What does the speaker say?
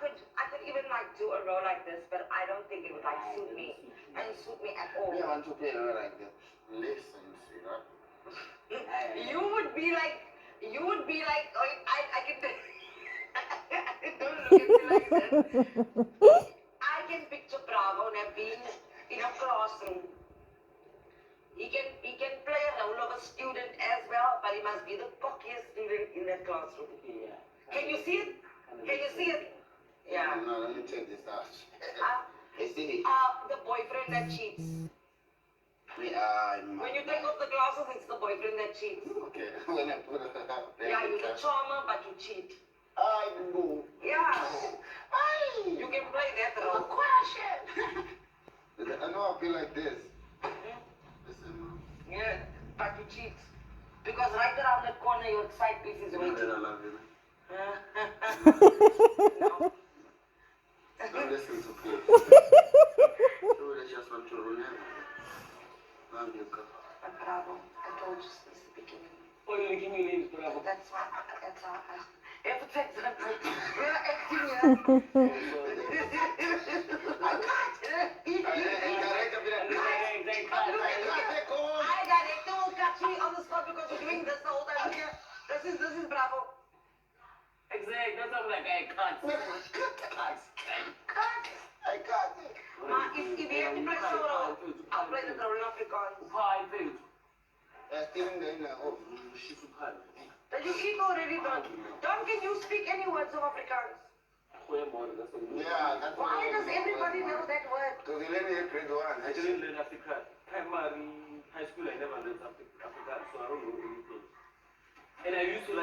could even like do a role like this, but I don't think it would like suit me and suit me at all. Me, I want to play a role like that. Lessons, you know. You would be like, oh, I can. Don't look at me like that. I can picture Bravo now being in a classroom. He can play a role of a student as well, but he must be the cockiest student in that classroom. Yeah. Can you see it? Can you see it? Yeah. No, let me check this out. I see. The boyfriend that cheats. When you take off the glasses, it's the boyfriend that cheats. Okay, when I put Yeah, you're the charmer, but you cheat. I know. Yeah. You can play that role. I know I feel like this. Listen, Yeah, but you cheat. Because right around the corner, your side piece is I waiting. love you. No. Don't listen to me. So they just want to remember. Love you, girl. But Bravo, I told you since the beginning. Oh, you're making me names, Bravo. That's why. Every time we are acting here. I can't. I director will catch me on the spot because you're doing this the whole time here. This is Bravo. Exactly. That's what I'm like, I can't. I can't. If you have to play solo, I'll play the role in Afrikaans. Pie food. Steven then, oh, She's a pie. Did you eat already, Don? Don, can you speak any words of Afrikaans? yeah, that's Why does everybody know that word? Because you let me hear grade one. I didn't learn Afrikaans. Primary, high school, I never learned Afrikaans, so I don't know anything. And I used to like